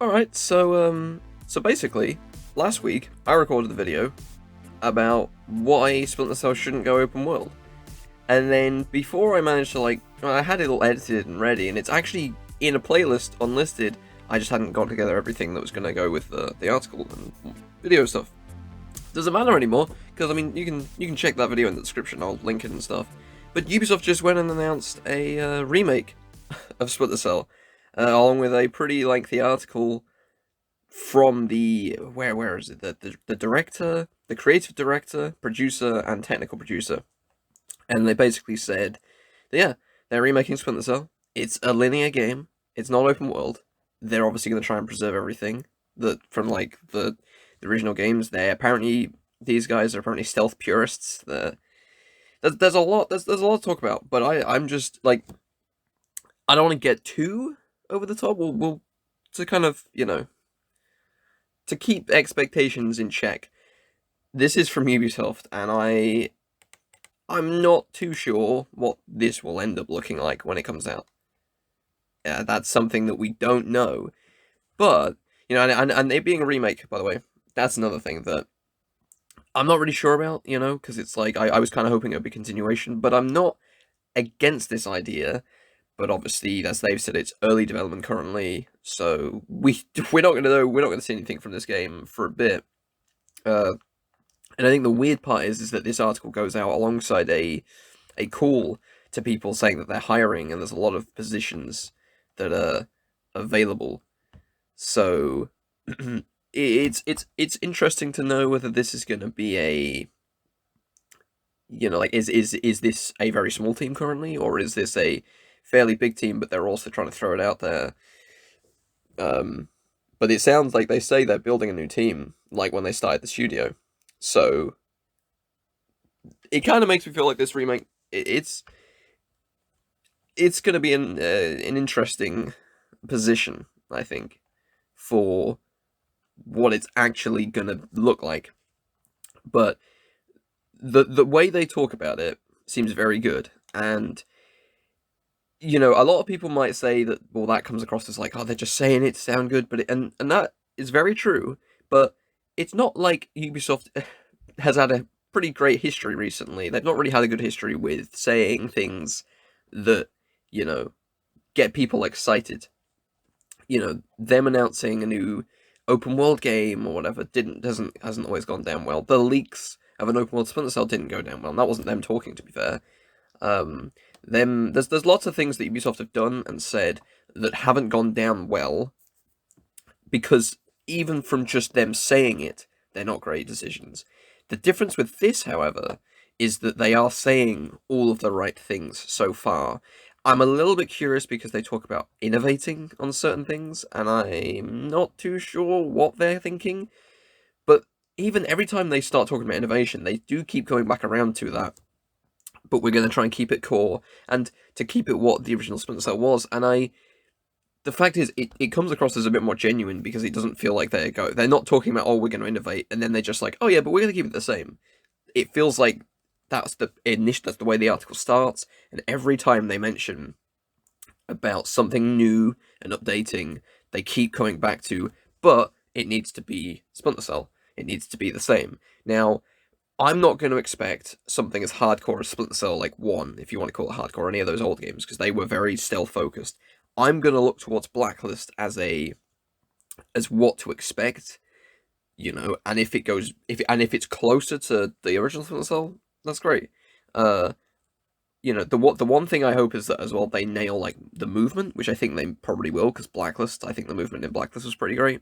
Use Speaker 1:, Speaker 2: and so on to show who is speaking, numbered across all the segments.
Speaker 1: Alright, so basically, last week, I recorded the video about why Splinter Cell shouldn't go open world. And then, before I managed to, I had it all edited and ready, and it's actually in a playlist unlisted. I just hadn't got together everything that was going to go with the article and video stuff. Doesn't matter anymore, because, I mean, you can check that video in the description, I'll link it and stuff. But Ubisoft just went and announced a remake of Splinter Cell, along with a pretty lengthy article from the where is it, the director, the creative director, producer, and technical producer, and they basically said that, yeah, they're remaking Splinter Cell. It's a linear game. It's not open world. They're obviously going to try and preserve everything that from the original games. These guys are apparently stealth purists. There's a lot to talk about, but I'm just like, I don't want to get too over the top. We'll to kind of, to keep expectations in check. This is from Ubisoft, and I'm not too sure what this will end up looking like when it comes out. Yeah, that's something that we don't know. But, and it being a remake, by the way, that's another thing that I'm not really sure about, because it's like, I was kind of hoping it would be continuation, but I'm not against this idea. But obviously, as they've said, it's early development currently, so we're not going to know, we're not going to see anything from this game for a bit. And I think the weird part is that this article goes out alongside a call to people saying that they're hiring, and there's a lot of positions that are available. So it's interesting to know whether this is going to be is this a very small team currently, or is this a fairly big team, but they're also trying to throw it out there. But it sounds like they say they're building a new team, like when they started the studio. So it kind of makes me feel like this remake, it's going to be an interesting position, I think, for what it's actually going to look like. But the way they talk about it seems very good, and a lot of people might say that, well, that comes across as like, oh, they're just saying it to sound good, but and that is very true, but it's not like Ubisoft has had a pretty great history recently. They've not really had a good history with saying things that, get people excited. Them announcing a new open world game or whatever hasn't always gone down well. The leaks of an open world Splinter Cell didn't go down well, and that wasn't them talking, to be fair. There's lots of things that Ubisoft have done and said that haven't gone down well, because even from just them saying it, they're not great decisions. The difference with this, however, is that they are saying all of the right things so far. I'm a little bit curious because they talk about innovating on certain things, and I'm not too sure what they're thinking. But even every time they start talking about innovation, they do keep going back around to that. But we're going to try and keep it core, and to keep it what the original Splinter Cell was. And the fact is, it comes across as a bit more genuine, because it doesn't feel like they're not talking about, oh, we're going to innovate, and then they're just like, oh yeah, but we're going to keep it the same. It feels like that's the way the article starts, and every time they mention about something new and updating, they keep coming back to, but it needs to be Splinter Cell. It needs to be the same. Now, I'm not going to expect something as hardcore as Splinter Cell, like 1, if you want to call it hardcore, any of those old games, because they were very stealth-focused. I'm going to look towards Blacklist as what to expect, and if it's closer to the original Splinter Cell, that's great. The one thing I hope is that, as well, they nail, the movement, which I think they probably will, because I think the movement in Blacklist was pretty great,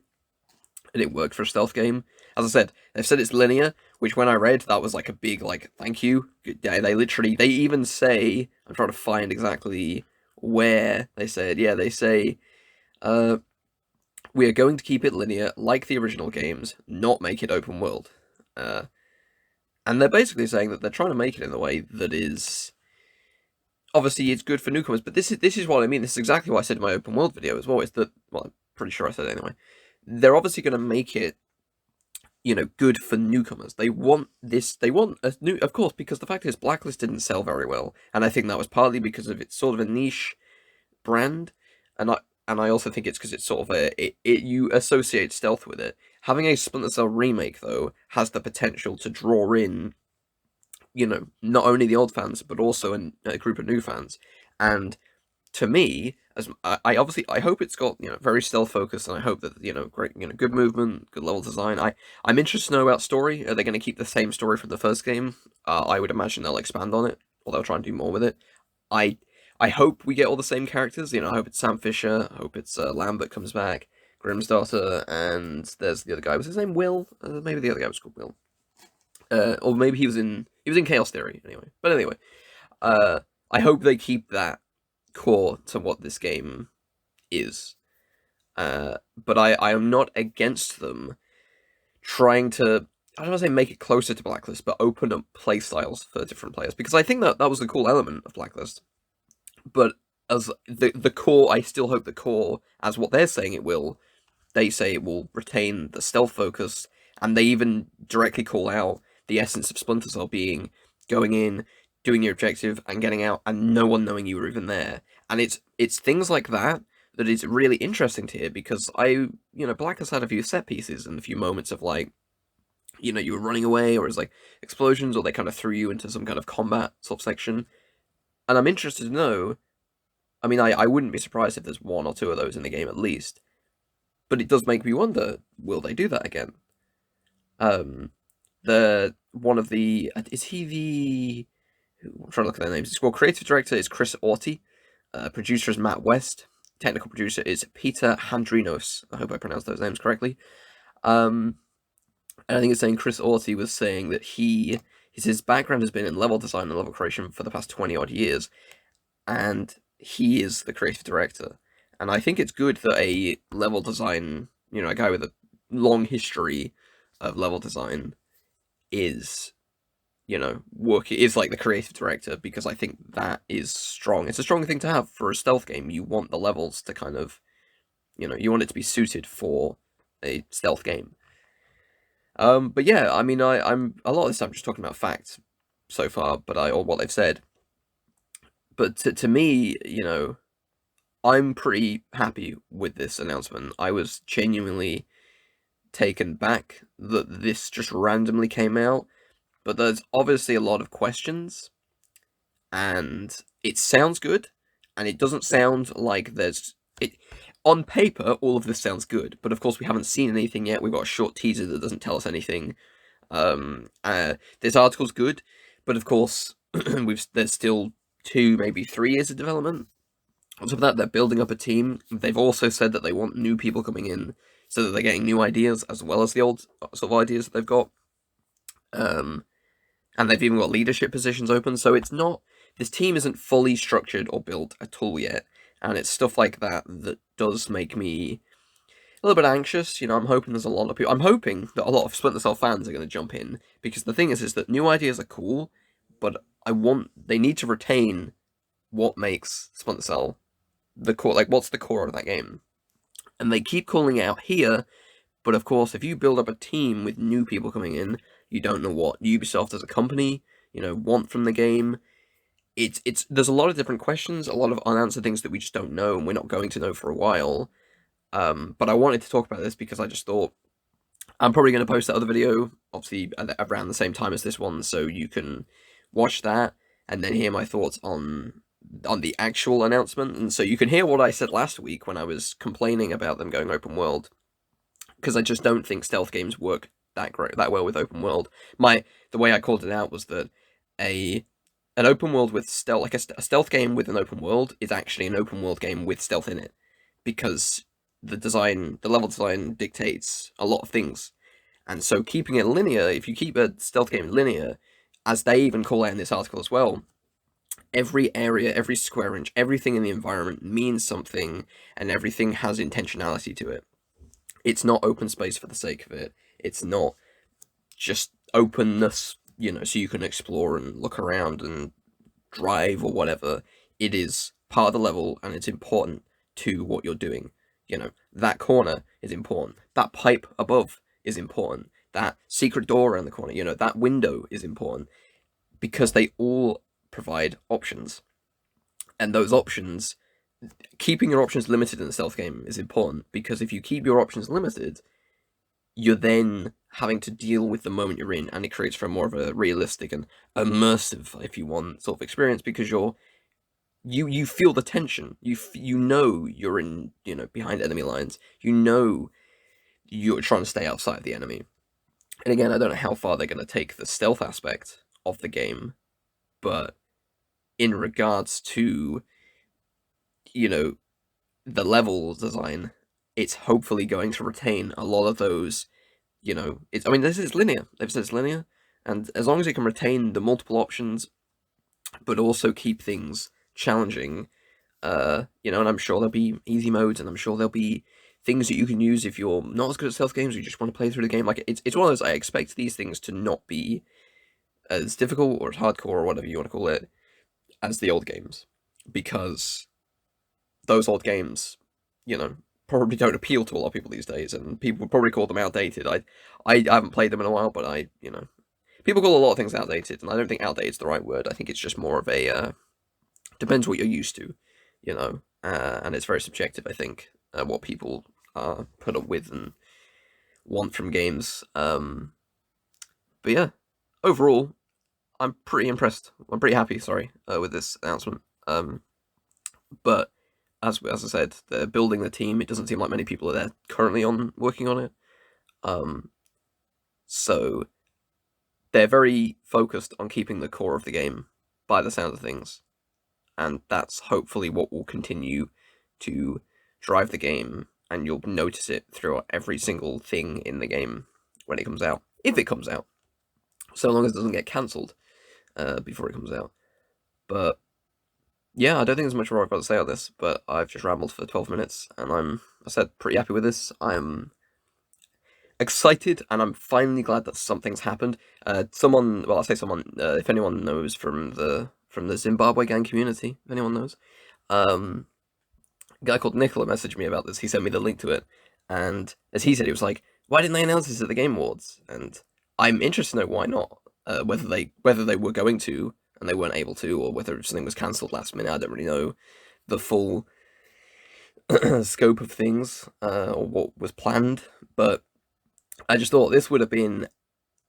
Speaker 1: and it worked for a stealth game. As I said, they've said it's linear, which when I read, that was like a big, thank you. Yeah, they even say, I'm trying to find exactly where they said, yeah, they say, we are going to keep it linear like the original games, not make it open world. And they're basically saying that they're trying to make it in a way that is, obviously it's good for newcomers, but this is what I mean. This is exactly what I said in my open world video as well. It's that, well, I'm pretty sure I said it anyway. They're obviously going to make it, good for newcomers. They want a new, of course, because the fact is, Blacklist didn't sell very well, and I think that was partly because of it's sort of a niche brand, and and I also think it's because it's sort of you associate stealth with it. Having a Splinter Cell remake, though, has the potential to draw in, not only the old fans, but also a group of new fans. And to me, as I hope it's got very stealth focused, and I hope that great good movement, good level design. I'm interested to know about story. Are they going to keep the same story from the first game? I would imagine they'll expand on it, or they'll try and do more with it. I I hope we get all the same characters. I hope it's Sam Fisher. I hope it's Lambert comes back, Grimm's daughter, and there's the other guy. Was his name Will? Maybe the other guy was called Will. Or maybe he was in Chaos Theory anyway. But anyway, uh, I hope they keep that core to what this game is. But I am not against them trying to, I don't want to say make it closer to Blacklist, but open up playstyles for different players, because I think that was the cool element of Blacklist. But as the core, I still hope the core, as what they're saying it will, they say it will retain the stealth focus, and they even directly call out the essence of Splinter Cell being going in, doing your objective, and getting out, and no one knowing you were even there. And it's things like that that is really interesting to hear, because Black has had a few set pieces and a few moments of like, you were running away, or it's like explosions, or they kind of threw you into some kind of combat sort of section. And I'm interested to know. I mean, I wouldn't be surprised if there's one or two of those in the game at least. But it does make me wonder, will they do that again? One of the is he the? I'm trying to look at their names. Well, creative director is Chris Orty, producer is Matt West, technical producer is Peter Handrinos. I hope I pronounced those names correctly. And I think it's saying Chris Orty was saying that his background has been in level design and level creation for the past 20 odd years, and he is the creative director. And I think it's good that a level design, a guy with a long history of level design is, is like the creative director, because I think that is strong. It's a strong thing to have for a stealth game. You want the levels to kind of, you want it to be suited for a stealth game. But yeah, I mean, I'm a lot of this time just talking about facts so far, or what they've said. But to me, I'm pretty happy with this announcement. I was genuinely taken back that this just randomly came out, but there's obviously a lot of questions, and it sounds good, and it doesn't sound like there's it. On paper, all of this sounds good, but of course we haven't seen anything yet. We've got a short teaser that doesn't tell us anything. This article's good, but of course there's still 2, maybe 3 years of development. On top of that, they're building up a team. They've also said that they want new people coming in, so that they're getting new ideas as well as the old sort of ideas that they've got. And they've even got leadership positions open. So this team isn't fully structured or built at all yet. And it's stuff like that that does make me a little bit anxious. I'm hoping there's a lot of people. I'm hoping that a lot of Splinter Cell fans are going to jump in, because the thing is that new ideas are cool, but they need to retain what makes Splinter Cell the core. Like, what's the core of that game? And they keep calling out here, but of course, if you build up a team with new people coming in, you don't know what Ubisoft as a company, want from the game. There's a lot of different questions, a lot of unanswered things that we just don't know, and we're not going to know for a while. But I wanted to talk about this because I just thought I'm probably going to post that other video, obviously around the same time as this one, so you can watch that and then hear my thoughts on the actual announcement. And so you can hear what I said last week when I was complaining about them going open world, because I just don't think stealth games work that well with open world. The way I called it out was that an open world with stealth, like a stealth game with an open world, is actually an open world game with stealth in it, because the level design dictates a lot of things. And so keeping it linear, if you keep a stealth game linear, as they even call out in this article as well, every area, every square inch, everything in the environment means something, and everything has intentionality to it. It's not open space for the sake of it. It's not just openness, so you can explore and look around and drive or whatever. It is part of the level, and it's important to what you're doing. That corner is important. That pipe above is important. That secret door around the corner, that window is important, because they all provide options. And those options keeping your options limited in a stealth game is important, because if you keep your options limited, you're then having to deal with the moment you're in, and it creates for more of a realistic and immersive, if you want, sort of experience, because you feel the tension. You know you're in, behind enemy lines. You know you're trying to stay outside of the enemy. And again, I don't know how far they're going to take the stealth aspect of the game, but in regards to, you know, the level design, it's hopefully going to retain a lot of those, I mean, this is linear. They've said it's linear, and as long as it can retain the multiple options, but also keep things challenging, and I'm sure there'll be easy modes, and I'm sure there'll be things that you can use if you're not as good at stealth games, or you just want to play through the game. Like, it's one of those, I expect these things to not be as difficult or as hardcore or whatever you want to call it as the old games, because those old games, probably don't appeal to a lot of people these days, and people would probably call them outdated. I haven't played them in a while, but people call a lot of things outdated, and I don't think outdated is the right word. I think it's just more of a depends what you're used to, and it's very subjective. I think what people put up with and want from games. But yeah, overall, I'm pretty impressed. I'm pretty happy. Sorry, with this announcement. But as I said, they're building the team. It doesn't seem like many people are there currently working on it. So they're very focused on keeping the core of the game, by the sound of things, and that's hopefully what will continue to drive the game, and you'll notice it throughout every single thing in the game when it comes out, if it comes out, so long as it doesn't get cancelled before it comes out. But yeah, I don't think there's much more I've got to say on this, but I've just rambled for 12 minutes, and I said, pretty happy with this. I'm excited, and I'm finally glad that something's happened. Someone, well, I say someone, if anyone knows from the Zimbabwe gang community, if anyone knows, a guy called Nicola messaged me about this. He sent me the link to it, and as he said, he was like, "Why didn't they announce this at the Game Awards?" And I'm interested to know why not. Whether they were going to and they weren't able to, or whether something was cancelled last minute. I don't really know the full scope of things or what was planned, but I just thought this would have been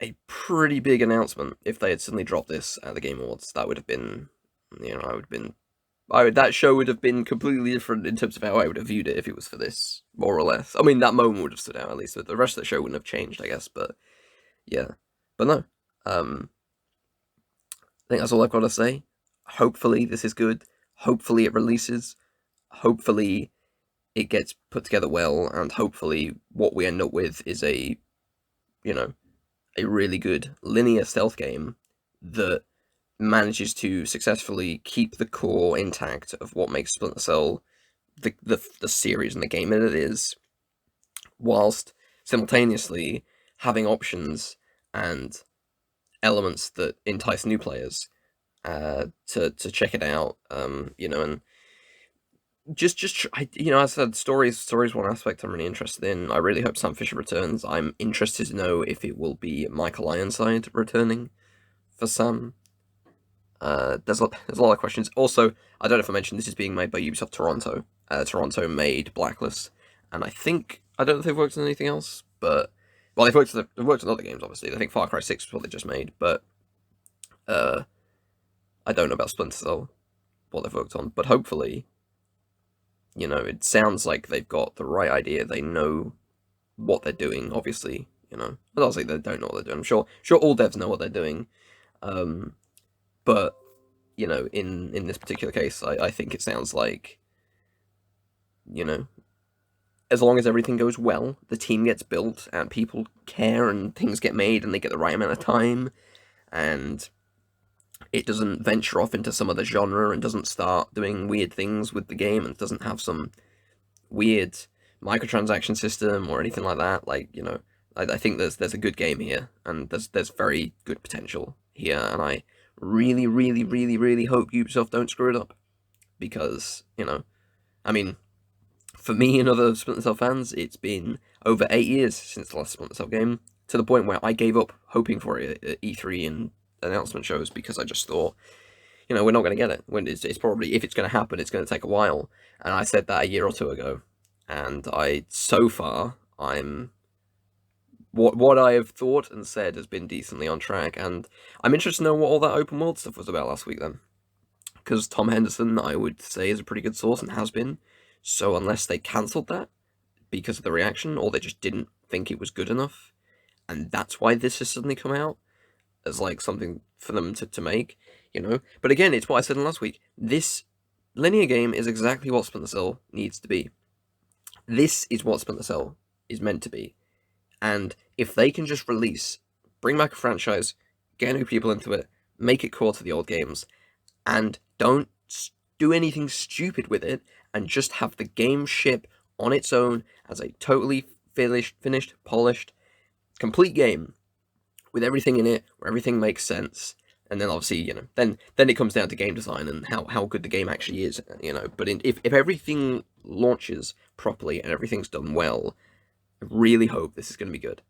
Speaker 1: a pretty big announcement if they had suddenly dropped this at the Game Awards. That would have been, that show would have been completely different in terms of how I would have viewed it if it was for this, more or less. I mean, that moment would have stood out at least, but the rest of the show wouldn't have changed, I guess. But yeah, but no. I think that's all I've got to say. Hopefully this is good. Hopefully it releases. Hopefully it gets put together well, and hopefully what we end up with is a really good linear stealth game that manages to successfully keep the core intact of what makes Splinter Cell the series and the game that it is, whilst simultaneously having options and elements that entice new players to check it out. And just as I said, stories one aspect I'm really interested in. I really hope Sam Fisher returns. I'm interested to know if it will be Michael Ironside returning for Sam. There's a lot of questions. Also, I don't know if I mentioned this is being made by Ubisoft Toronto. Toronto made Blacklist, and I don't know if they've worked on anything else, but well, they've worked on other games, obviously. I think Far Cry 6 was what they just made, but I don't know about Splinter Cell, what they've worked on, but hopefully, it sounds like they've got the right idea. They know what they're doing, obviously, but obviously they don't know what they're doing. I'm sure all devs know what they're doing, but, in this particular case, I think it sounds like, as long as everything goes well, the team gets built, and people care, and things get made, and they get the right amount of time, and it doesn't venture off into some other genre, and doesn't start doing weird things with the game, and doesn't have some weird microtransaction system or anything like that. Like, I think there's a good game here, and there's very good potential here, and I really, really, really, really hope Ubisoft don't screw it up, because, I mean, for me and other Splinter Cell fans, it's been over 8 years since the last Splinter Cell game, to the point where I gave up hoping for it at E3 and announcement shows, because I just thought, we're not going to get it. When it's probably, if it's going to happen, it's going to take a while. And I said that a year or two ago, and so far I'm what I have thought and said has been decently on track, and I'm interested to know what all that open world stuff was about last week then, because Tom Henderson, I would say, is a pretty good source and has been. So unless they cancelled that because of the reaction, or they just didn't think it was good enough, and that's why this has suddenly come out as like something for them to make, But again, it's what I said in last week. This linear game is exactly what Splinter Cell needs to be. This is what Splinter Cell is meant to be. And if they can just bring back a franchise, get new people into it, make it core to the old games, and don't do anything stupid with it, and just have the game ship on its own as a totally finished, polished, complete game with everything in it, where everything makes sense, and then obviously, then it comes down to game design and how good the game actually is, But if everything launches properly and everything's done well, I really hope this is going to be good.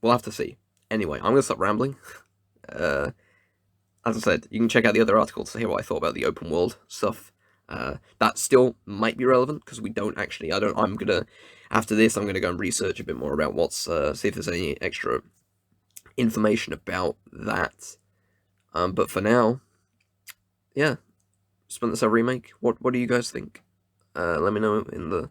Speaker 1: We'll have to see. Anyway, I'm going to stop rambling. As I said, you can check out the other articles to hear what I thought about the open world stuff. That still might be relevant, because after this, I'm going to go and research a bit more about see if there's any extra information about that. But for now, yeah, Splinter Cell Remake. What do you guys think? Let me know in the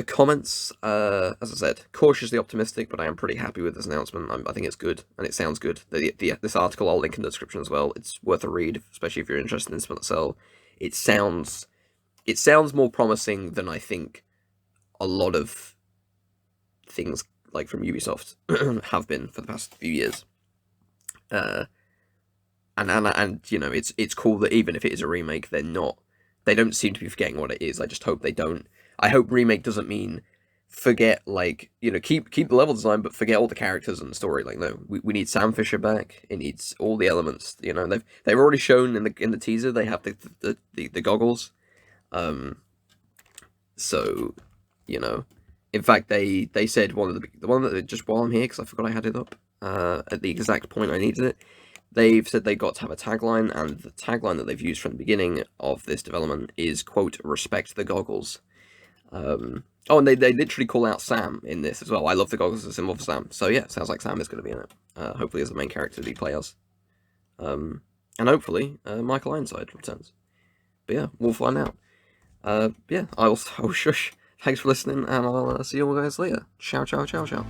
Speaker 1: comments. As I said, cautiously optimistic, but I am pretty happy with this announcement. I think it's good, and it sounds good. This article I'll link in the description as well. It's worth a read, especially if you're interested in Splinter Cell. It sounds more promising than I think a lot of things like from Ubisoft have been for the past few years. And it's cool that even if it is a remake, they don't seem to be forgetting what it is. I just hope they don't. I hope remake doesn't mean forget, keep the level design, but forget all the characters and the story. No, we need Sam Fisher back. It needs all the elements. They've already shown in the teaser they have the goggles. So, in fact they said the one that just while I'm here, because I forgot I had it up at the exact point I needed it. They've said they got to have a tagline, and the tagline that they've used from the beginning of this development is, quote, "Respect the goggles." And they literally call out Sam in this as well. I love the goggles as a symbol for Sam. So yeah, sounds like Sam is going to be in it. Hopefully as the main character that he plays. And hopefully Michael Ironside returns. But yeah, we'll find out. Yeah, I'll shush. Thanks for listening, and I'll see you all guys later. Ciao, ciao, ciao, ciao.